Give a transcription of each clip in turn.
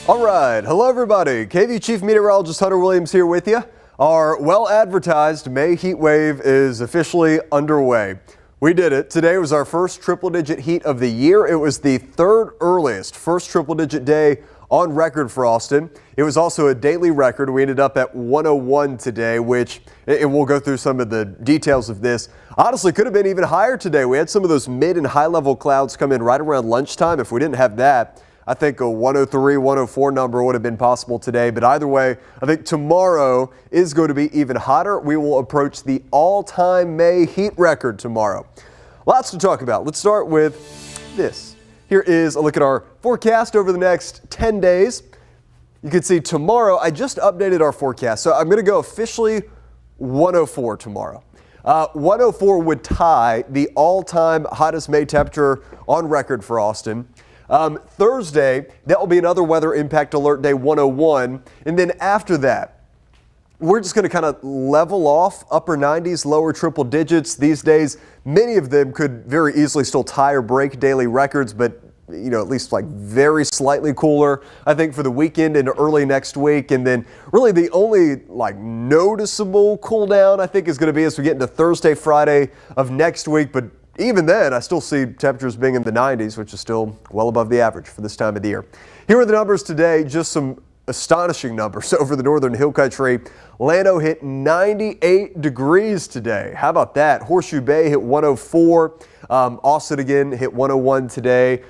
All right, hello everybody. KVUE Chief Meteorologist Hunter Williams here with you. Our well-advertised May heat wave is officially underway. We did it. Today was our first triple-digit heat of the year. It was the third earliest first triple-digit day on record for Austin. It was also a daily record. We ended up at 101 today, which, and we'll go through some of the details of this, honestly could have been even higher today. We had some of those mid and high level clouds come in right around lunchtime. If we didn't have that, I think a 103, 104 number would have been possible today. But either way, I think tomorrow is going to be even hotter. We will approach the all-time May heat record tomorrow. Lots to talk about. Let's start with this. Here is a look at our forecast over the next 10 days. You can see tomorrow, I just updated our forecast. So I'm going to go officially 104 tomorrow. 104 would tie the all-time hottest May temperature on record for Austin. Thursday, that will be another weather impact alert day, 101. And then after that, we're just going to kind of level off, upper 90s, lower triple digits. These days, many of them could very easily still tie or break daily records, but at least like very slightly cooler, I think, for the weekend and early next week. And then really the only like noticeable cool down, I think, is going to be as we get into Thursday, Friday of next week. But even then, I still see temperatures being in the 90s, which is still well above the average for this time of the year. Here are the numbers today, just some astonishing numbers over the northern hill country. Llano hit 98 degrees today. How about that? Horseshoe Bay hit 104. Austin again hit 101 today.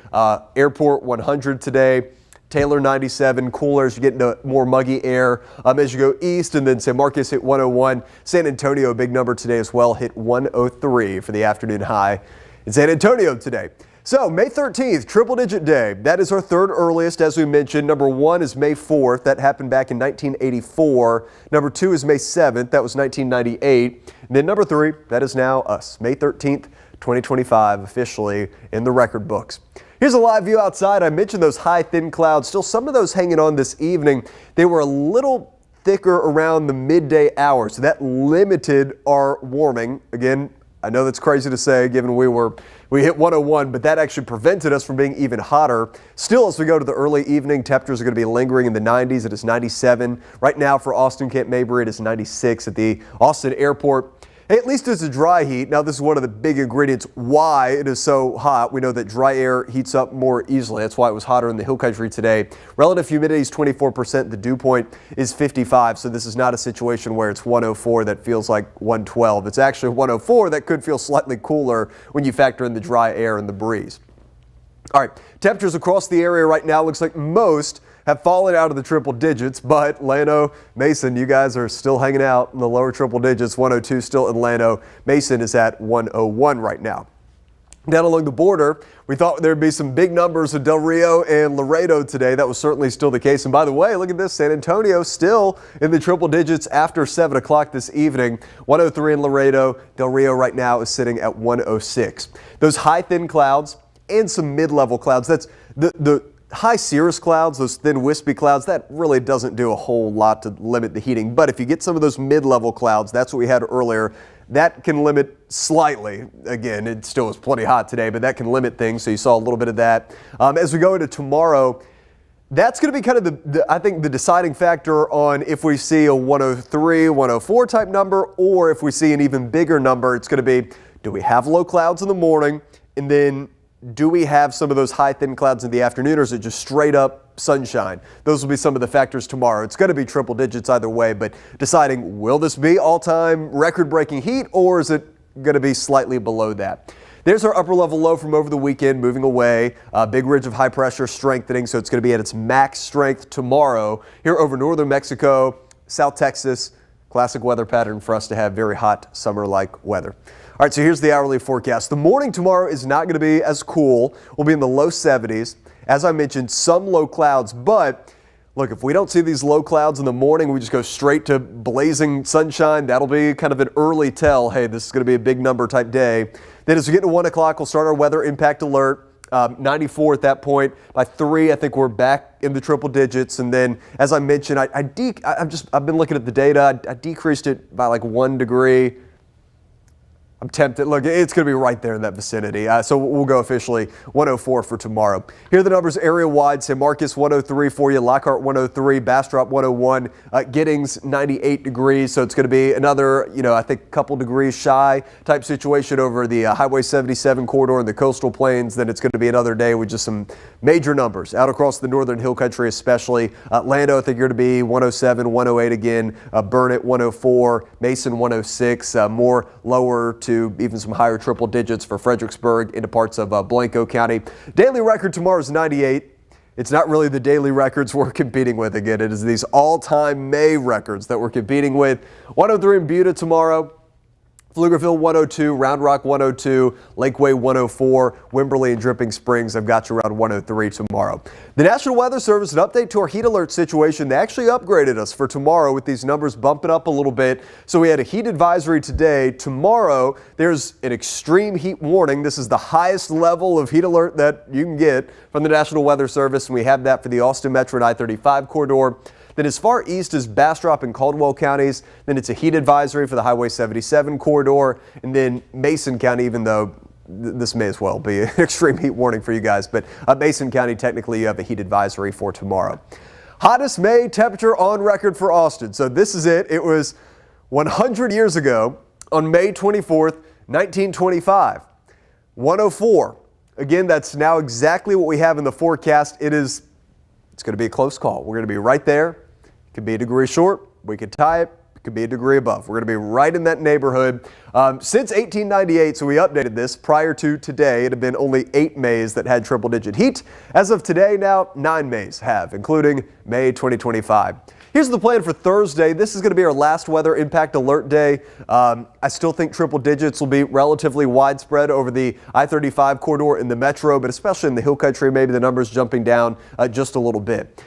Airport 100 today. Taylor 97, cooler as you get into more muggy air as you go east, and then San Marcos hit 101. San Antonio, a big number today as well, hit 103 for the afternoon high in San Antonio today. So May 13th, triple-digit day. That is our third earliest, as we mentioned. Number one is May 4th. That happened back in 1984. Number two is May 7th. That was 1998. And then number three, that is now us, May 13th, 2025, officially in the record books. Here's a live view outside. I mentioned those high, thin clouds. Still some of those hanging on this evening. They were a little thicker around the midday hours, so that limited our warming. Again, I know that's crazy to say given we hit 101, but that actually prevented us from being even hotter. Still, as we go to the early evening, temperatures are going to be lingering in the 90s. It is 97. Right now for Austin Camp Mabry, it is 96 at the Austin Airport. Hey, at least it's a dry heat. Now, this is one of the big ingredients why it is so hot. We know that dry air heats up more easily. That's why it was hotter in the hill country today. Relative humidity is 24%. The dew point is 55. So this is not a situation where it's 104 that feels like 112. It's actually 104 that could feel slightly cooler when you factor in the dry air and the breeze. All right, temperatures across the area right now looks like most have fallen out of the triple digits, but Llano, Mason, you guys are still hanging out in the lower triple digits. 102 still in Llano. Mason is at 101 right now. Down along the border, we thought there'd be some big numbers of Del Rio and Laredo today. That was certainly still the case. And by the way, look at this, San Antonio still in the triple digits after 7 o'clock this evening. 103 in Laredo. Del Rio right now is sitting at 106. Those high, thin clouds and some mid-level clouds, that's the high cirrus clouds, those thin wispy clouds, that really doesn't do a whole lot to limit the heating. But if you get some of those mid-level clouds, that's what we had earlier, that can limit slightly. Again, it still is plenty hot today, but that can limit things. So you saw a little bit of that. As we go into tomorrow, that's going to be kind of I think the deciding factor on if we see a 103, 104 type number, or if we see an even bigger number. It's going to be, do we have low clouds in the morning? And then do we have some of those high, thin clouds in the afternoon, or is it just straight up sunshine? Those will be some of the factors tomorrow. It's going to be triple digits either way, but deciding, will this be all-time record-breaking heat, or is it going to be slightly below that? There's our upper level low from over the weekend moving away. Big ridge of high pressure strengthening, so it's going to be at its max strength tomorrow here over northern Mexico, South Texas. Classic weather pattern for us to have very hot summer-like weather. All right, so here's the hourly forecast. The morning tomorrow is not going to be as cool. We'll be in the low 70s. As I mentioned, some low clouds, but look, if we don't see these low clouds in the morning, we just go straight to blazing sunshine. That'll be kind of an early tell. Hey, this is going to be a big number type day. Then as we get to 1 o'clock, we'll start our weather impact alert. 94 at that point. By 3, I think we're back in the triple digits. And then, as I mentioned, I've been looking at the data. I decreased it by like 1 degree. I'm tempted. Look, it's going to be right there in that vicinity. So we'll go officially 104 for tomorrow. Here are the numbers area-wide. San Marcos 103 for you, Lockhart 103, Bastrop 101, Giddings 98 degrees. So it's going to be another, I think a couple degrees shy type situation over the Highway 77 corridor in the coastal plains. Then it's going to be another day with just some major numbers out across the northern hill country, especially. Lando, I think you're going to be 107, 108 again, Burnett 104, Mason 106, more lower to even some higher triple digits for Fredericksburg into parts of Blanco County. Daily record tomorrow is 98. It's not really the daily records we're competing with again. It is these all-time May records that we're competing with. 103 in Buda tomorrow. Pflugerville 102, Round Rock 102, Lakeway 104, Wimberley and Dripping Springs. I've got you around 103 tomorrow. The National Weather Service, an update to our heat alert situation. They actually upgraded us for tomorrow with these numbers bumping up a little bit. So we had a heat advisory today. Tomorrow, there's an extreme heat warning. This is the highest level of heat alert that you can get from the National Weather Service, and we have that for the Austin Metro and I-35 corridor. Then as far east as Bastrop and Caldwell counties, then it's a heat advisory for the Highway 77 corridor, and then Mason County, even though this may as well be an extreme heat warning for you guys, but Mason County, technically you have a heat advisory for tomorrow. Hottest May temperature on record for Austin. So this is it. It was 100 years ago on May 24th, 1925. 104. Again, that's now exactly what we have in the forecast. It's going to be a close call. We're going to be right there. Could be a degree short. We could tie it. It could be a degree above. We're going to be right in that neighborhood. Since 1898, so we updated this. Prior to today, it had been only 8 Mays that had triple-digit heat. As of today, now 9 Mays have, including May 2025. Here's the plan for Thursday. This is going to be our last weather impact alert day. I still think triple digits will be relatively widespread over the I-35 corridor in the metro, but especially in the hill country, maybe the numbers jumping down just a little bit.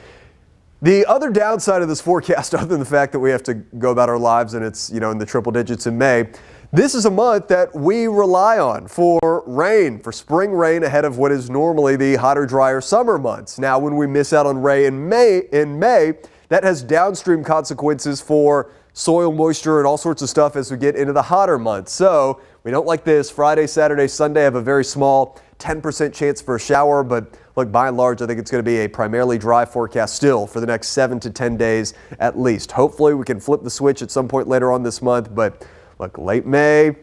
The other downside of this forecast, other than the fact that we have to go about our lives and it's, in the triple digits in May, this is a month that we rely on for rain, for spring rain ahead of what is normally the hotter, drier summer months. Now, when we miss out on rain in May, that has downstream consequences for soil moisture and all sorts of stuff as we get into the hotter months. So we don't like this. Friday, Saturday, Sunday have a very small 10% chance for a shower, but look, by and large, I think it's going to be a primarily dry forecast still for the next 7 to 10 days at least. Hopefully we can flip the switch at some point later on this month, but look, late May,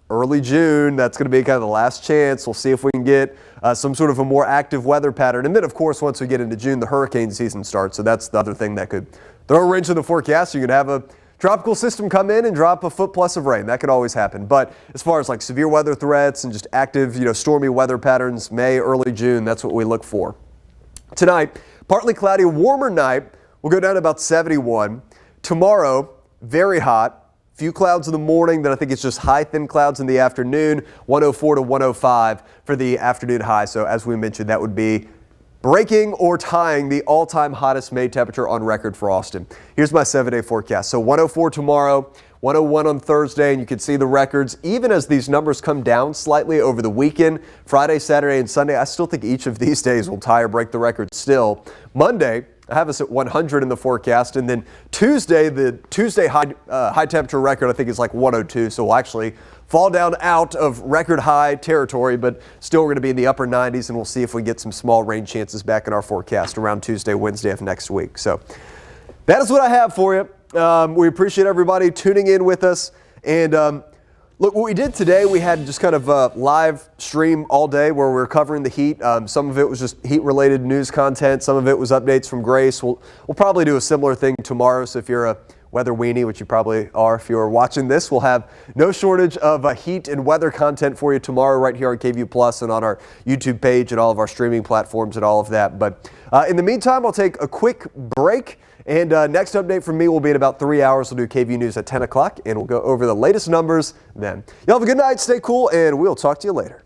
early June, that's going to be kind of the last chance. We'll see if we can get some sort of a more active weather pattern. And then, of course, once we get into June, the hurricane season starts. So that's the other thing that could throw a wrench in the forecast. You could have a tropical system come in and drop a foot plus of rain. That could always happen. But as far as like severe weather threats and just active, stormy weather patterns, May, early June, that's what we look for. Tonight, partly cloudy, warmer night. We'll go down to about 71. Tomorrow, very hot. Few clouds in the morning, then I think it's just high, thin clouds in the afternoon, 104 to 105 for the afternoon high. So as we mentioned, that would be breaking or tying the all-time hottest May temperature on record for Austin. Here's my 7-day forecast. So 104 tomorrow, 101 on Thursday, and you can see the records. Even as these numbers come down slightly over the weekend, Friday, Saturday, and Sunday, I still think each of these days will tie or break the record still. Monday, I have us at 100 in the forecast, and then Tuesday, the Tuesday high temperature record I think is like 102, so we'll actually fall down out of record high territory, but still we're going to be in the upper 90s, and we'll see if we get some small rain chances back in our forecast around Tuesday, Wednesday of next week. So that is what I have for you. We appreciate everybody tuning in with us, and look, what we did today, we had just kind of a live stream all day where we were covering the heat. Some of it was just heat-related news content. Some of it was updates from Grace. We'll probably do a similar thing tomorrow. So if you're a weather weenie, which you probably are if you're watching this, we'll have no shortage of heat and weather content for you tomorrow right here on KVUE Plus and on our YouTube page and all of our streaming platforms and all of that. But in the meantime, I'll take a quick break. And next update from me will be in about 3 hours. We'll do KVUE News at 10 o'clock, and we'll go over the latest numbers then. Y'all have a good night, stay cool, and we'll talk to you later.